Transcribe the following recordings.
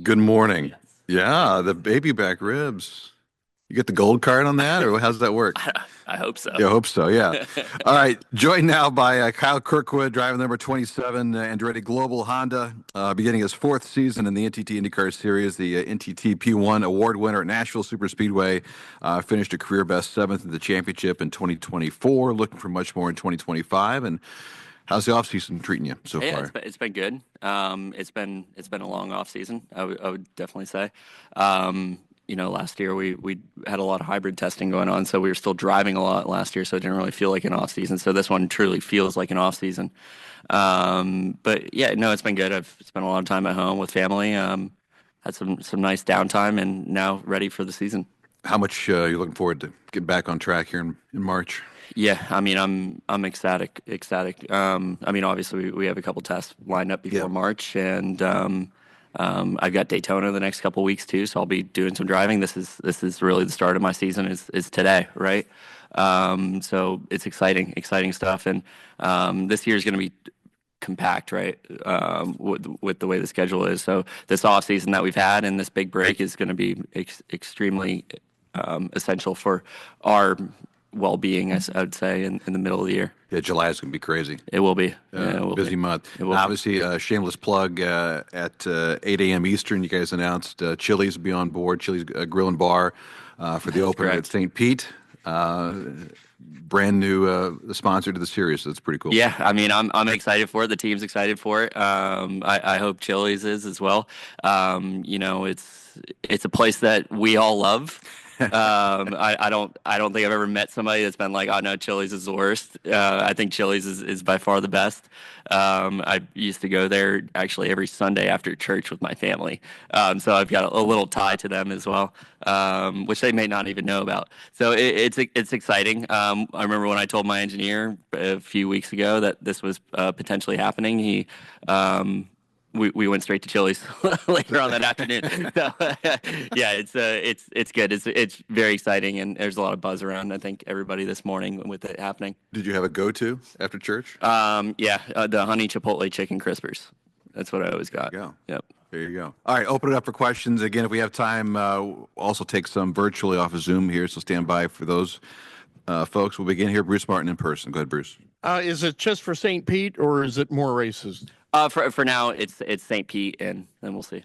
Good morning. Yes. Yeah, the baby back ribs. You get the gold card on that, or how's that work? I hope so. Yeah, I hope so. Yeah. All right. Joined now by Kyle Kirkwood, driver number 27, Andretti Global Honda, beginning his fourth season in the NTT INDYCAR Series, the NTT P1 award winner at Nashville Superspeedway. Finished a career best seventh in the championship in 2024. Looking for much more in 2025. And how's the offseason treating you so Yeah, far? it's been good. It's been a long off season. I would definitely say. Last year we had a lot of hybrid testing going on, so we were still driving a lot last year, so it didn't really feel like an off season. So this one truly feels like an off season. But yeah, no, it's been good. I've spent a lot of time at home with family. Had some nice downtime, and now ready for the season. How much you looking forward to getting back on track here in March? Yeah, I mean, I'm ecstatic. I mean, obviously we have a couple tests lined up Yeah. before March, and I've got Daytona the next couple weeks too, so I'll be doing some driving. This is really the start of my season is today, right? So it's exciting stuff, and this year is going to be compact, right? With the way the schedule is, so this off season that we've had and this big break is going to be extremely essential for our well-being, I would say, in the middle of the year. Yeah, July is going to be crazy. It will be. Yeah, it will be. Busy month. It will be. Obviously, shameless plug at 8 a.m. Eastern. You guys announced Chili's will be on board. Chili's Grill and Bar for the That's opener at correct. St. Pete. Brand new sponsor to the series. So that's pretty cool. Yeah, I mean, I'm excited for it. The team's excited for it. I hope Chili's is as well. It's a place that we all love. I don't think I've ever met somebody that's been like, oh no, Chili's is the worst. I think Chili's is by far the best. I used to go there actually every Sunday after church with my family. So I've got a little tie to them as well, which they may not even know about. So it's exciting. I remember when I told my engineer a few weeks ago that this was potentially happening. We went straight to Chili's later on that afternoon. So yeah, it's good. It's very exciting, and there's a lot of buzz around. I think everybody this morning with it happening. Did you have a go-to after church? Yeah, the honey chipotle chicken crispers. That's what I always There you got. go. Yep. There you go. All right, open it up for questions. Again, if we have time, we'll also take some virtually off of Zoom here, so stand by for those folks. We'll begin here. Bruce Martin in person. Go ahead, Bruce. Is it just for St. Pete or is it more races? For now, it's St. Pete, and then we'll see.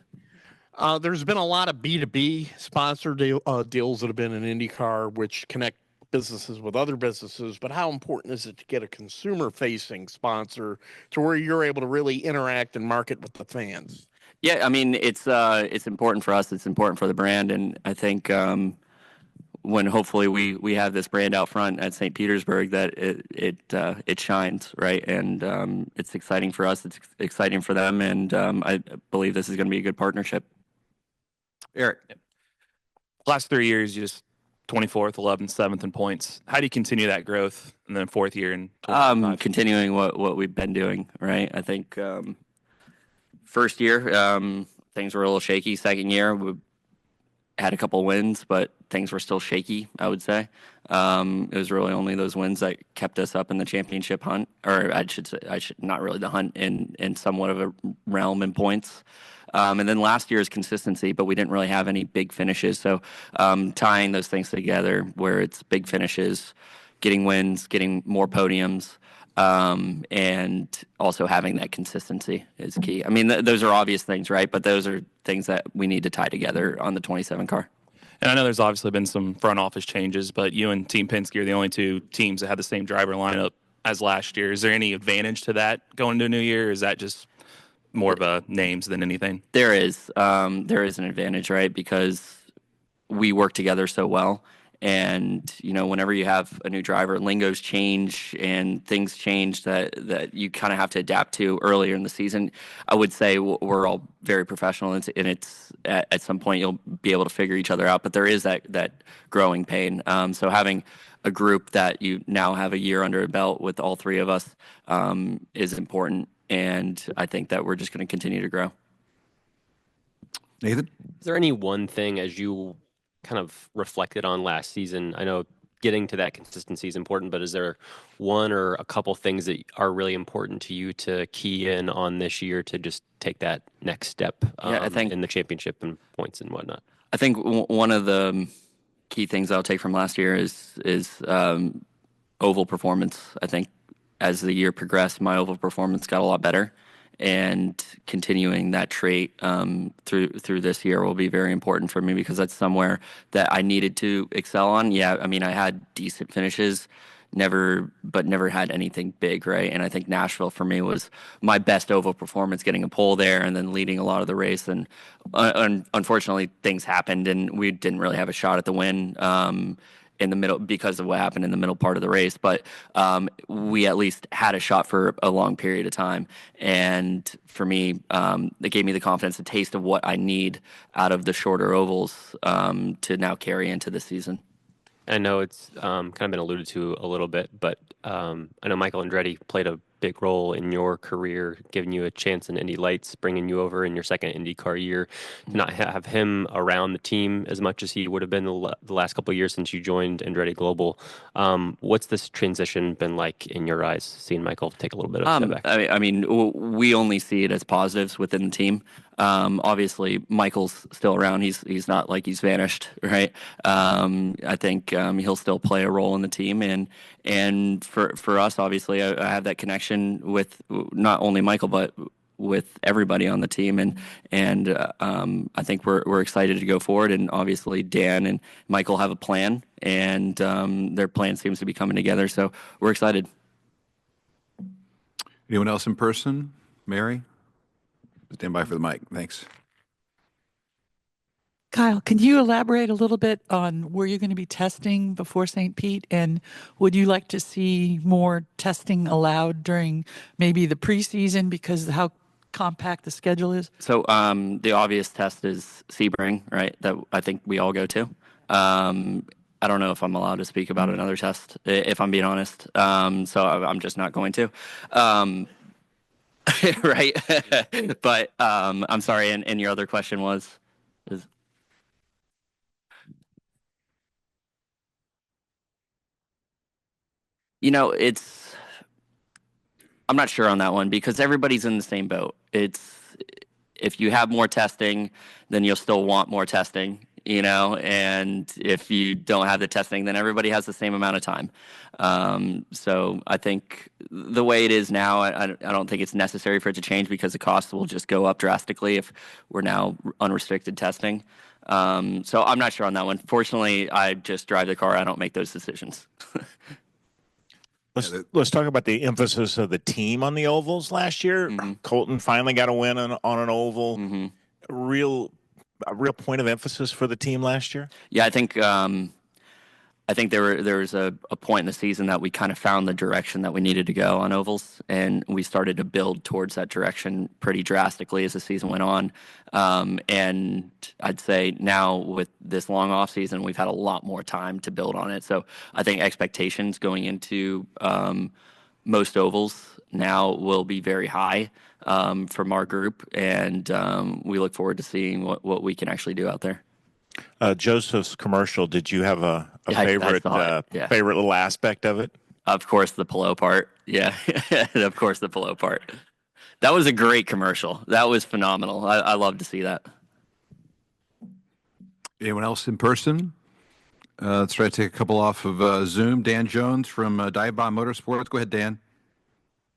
There's been a lot of B2B deals that have been in IndyCar, which connect businesses with other businesses. But how important is it to get a consumer facing sponsor to where you're able to really interact and market with the fans? Yeah, I mean it's important for us. It's important for the brand, and I think when hopefully we have this brand out front at St. Petersburg that it shines, right, and it's exciting for us. It's exciting for them, and I believe this is going to be a good partnership. Eric. Last 3 years, you just 24th, 11th, 7th in points. How do you continue that growth and then fourth year in 2025? Continuing what we've been doing, right? I think first year things were a little shaky. Second year we had a couple wins, but things were still shaky, I would say. It was really only those wins that kept us up in the championship hunt, or I should not really the hunt in somewhat of a realm in points. And then last year's consistency, but we didn't really have any big finishes. So tying those things together, where it's big finishes, getting wins, getting more podiums, and also having that consistency is key. I mean, those are obvious things, right? But those are things that we need to tie together on the 27 car. And I know there's obviously been some front office changes, but you and Team Penske are the only two teams that have the same driver lineup as last year. Is there any advantage to that going into a new year? Or is that just more of a names than anything? There is an advantage, right? Because we work together so well. And whenever you have a new driver, lingos change and things change that you kind of have to adapt to earlier in the season. I would say we're all very professional, and it's at some point you'll be able to figure each other out. But there is that growing pain. So having a group that you now have a year under a belt with all three of us is important, and I think that we're just going to continue to grow. Nathan? Is there any one thing as you kind of reflected on last season? I know getting to that consistency is important, but is there one or a couple things that are really important to you to key in on this year to just take that next step I think in the championship and points and whatnot? I think one of the key things I'll take from last year is oval performance. I think as the year progressed, my oval performance got a lot better, and continuing that trait through this year will be very important for me because that's somewhere that I needed to excel on. Yeah, I mean, I had decent finishes, never had anything big, right? And I think Nashville for me was my best oval performance, getting a pole there and then leading a lot of the race. And unfortunately, things happened, and we didn't really have a shot at the win. In the middle because of what happened in the middle part of the race, but we at least had a shot for a long period of time, and for me, it gave me the confidence, a taste of what I need out of the shorter ovals to now carry into the season. I know it's kind of been alluded to a little bit, but I know Michael Andretti played a big role in your career, giving you a chance in Indy Lights, bringing you over in your second IndyCar year. To not have him around the team as much as he would have been the last couple of years since you joined Andretti Global. What's this transition been like in your eyes, seeing Michael take a little bit of a step back? I mean, we only see it as positives within the team. Obviously, Michael's still around. He's not like he's vanished, right? I think he'll still play a role in the team, and for us, obviously, I have that connection with not only Michael but with everybody on the team, and I think we're excited to go forward. And obviously, Dan and Michael have a plan, and their plan seems to be coming together. So we're excited. Anyone else in person? Mary? Stand by for the mic. Thanks. Kyle, can you elaborate a little bit on where you're going to be testing before St. Pete? And would you like to see more testing allowed during maybe the preseason because of how compact the schedule is? So the obvious test is Sebring, right? That I think we all go to. I don't know if I'm allowed to speak about another test, if I'm being honest. So I'm just not going to. Right. But I'm sorry. And your other question was? You know, I'm not sure on that one because everybody's in the same boat. If you have more testing, then you'll still want more testing, you know, and if you don't have the testing, then everybody has the same amount of time. So I think the way it is now, I don't think it's necessary for it to change because the cost will just go up drastically if we're now unrestricted testing. So I'm not sure on that one. Fortunately, I just drive the car. I don't make those decisions. Let's talk about the emphasis of the team on the ovals last year. Mm-hmm. Colton finally got a win on an oval. Mm-hmm. A real point of emphasis for the team last year. Yeah, I think there was a point in the season that we kind of found the direction that we needed to go on ovals, and we started to build towards that direction pretty drastically as the season went on. And I'd say now with this long off season, we've had a lot more time to build on it. So I think expectations going into most ovals now will be very high from our group, and we look forward to seeing what we can actually do out there. Joseph's commercial. Did you have a favorite favorite little aspect of it? Of course, the pillow part. Yeah, of course, the pillow part. That was a great commercial. That was phenomenal. I love to see that. Anyone else in person? Let's try to take a couple off of Zoom. Dan Jones from Dive Bomb Motorsports. Go ahead, Dan.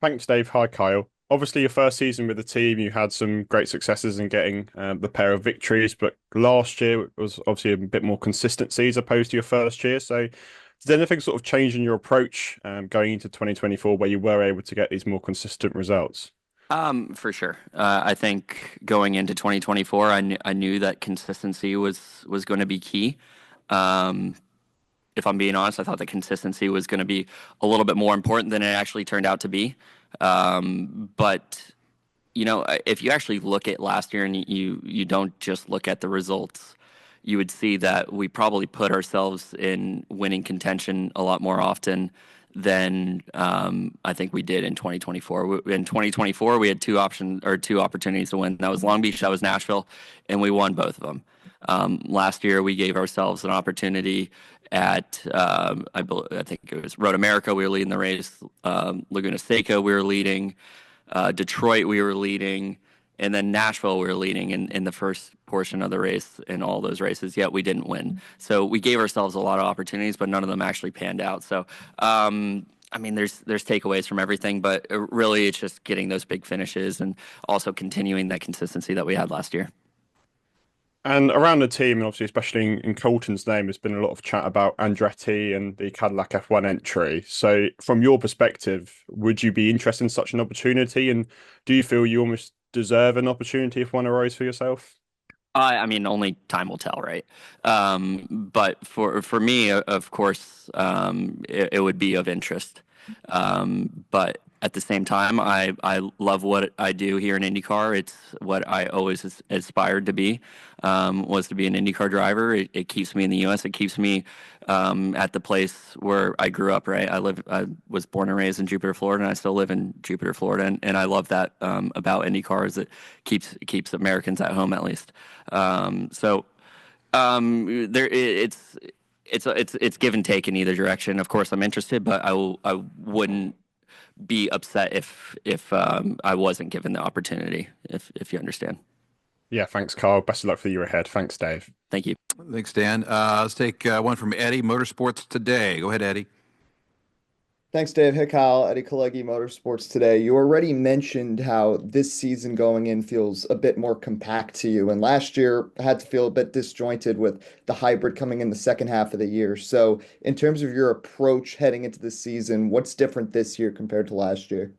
Thanks, Dave. Hi, Kyle. Obviously, your first season with the team, you had some great successes in getting the pair of victories, but last year was obviously a bit more consistency as opposed to your first year. So did anything sort of change in your approach going into 2024 where you were able to get these more consistent results? For sure. I think going into 2024, I knew that consistency was going to be key. If I'm being honest, I thought that consistency was going to be a little bit more important than it actually turned out to be. But you know, if you actually look at last year and you don't just look at the results, you would see that we probably put ourselves in winning contention a lot more often than I think we did in 2024. In 2024, we had two opportunities to win. That was Long Beach, that was Nashville, and we won both of them. Last year, we gave ourselves an opportunity at I think it was Road America. We were leading the race. Laguna Seca, we were leading. Detroit, we were leading. And then Nashville, we were leading in the first portion of the race in all those races, yet we didn't win. So we gave ourselves a lot of opportunities, but none of them actually panned out. So, I mean, there's takeaways from everything, but really it's just getting those big finishes and also continuing that consistency that we had last year. And around the team, and obviously, especially in Colton's name, there's been a lot of chat about Andretti and the Cadillac F1 entry. So, from your perspective, would you be interested in such an opportunity? And do you feel you almost deserve an opportunity if one arose for yourself? I mean, only time will tell, right? But for me, of course, it would be of interest. But at the same time, I love what I do here in IndyCar. It's what I always aspired to be, was to be an IndyCar driver. It keeps me in the U.S. It keeps me at the place where I grew up, right? I was born and raised in Jupiter, Florida, and I still live in Jupiter, Florida. And I love that about IndyCar is it keeps Americans at home, at least. It's give and take in either direction. Of course, I'm interested, but I wouldn't be upset if I wasn't given the opportunity, if you understand. Yeah, thanks, Carl. Best of luck for the year ahead. Thanks, Dave. Thank you. Thanks, Dan. Let's take one from Eddie, Motorsports Today. Go ahead, Eddie. Thanks, Dave. Hey, Kyle. Eddie Kalegi, Motorsports Today. You already mentioned how this season going in feels a bit more compact to you, and last year had to feel a bit disjointed with the hybrid coming in the second half of the year. So, in terms of your approach heading into the season, what's different this year compared to last year?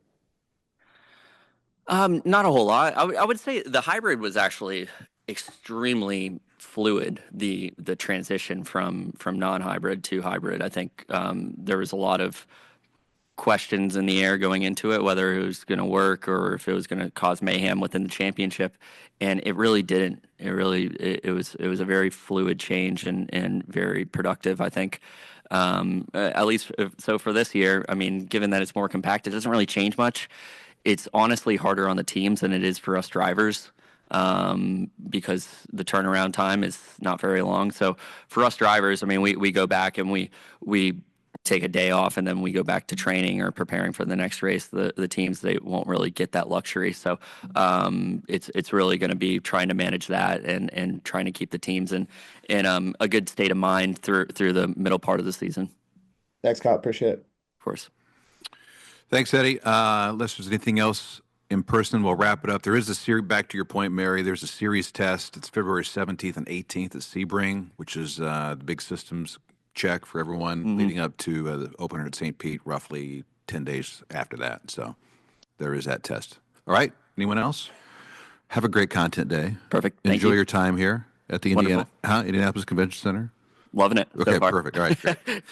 Not a whole lot. I would say the hybrid was actually extremely fluid. The transition from non-hybrid to hybrid. I think there was a lot of questions in the air going into it, whether it was going to work or if it was going to cause mayhem within the championship, and it really didn't. It was a very fluid change and very productive, I think. At least so for this year. I mean, given that it's more compact, it doesn't really change much. It's honestly harder on the teams than it is for us drivers, because the turnaround time is not very long. So for us drivers, I mean, we go back and we take a day off and then we go back to training or preparing for the next race. The teams, they won't really get that luxury. So it's really going to be trying to manage that and trying to keep the teams in a good state of mind through the middle part of the season. Thanks, Kyle. Appreciate it. Of course. Thanks, Eddie. Unless there's anything else in person, we'll wrap it up. There is a series, back to your point, Mary, there's a series test. It's February 17th and 18th at Sebring, which is the big systems check for everyone leading up to the opener at St. Pete, roughly 10 days after that. So there is that test. All right. Anyone else? Have a great content day. Perfect. Enjoy your time here at the Indianapolis Convention Center. Loving it. Okay, so far. perfect. All right, great.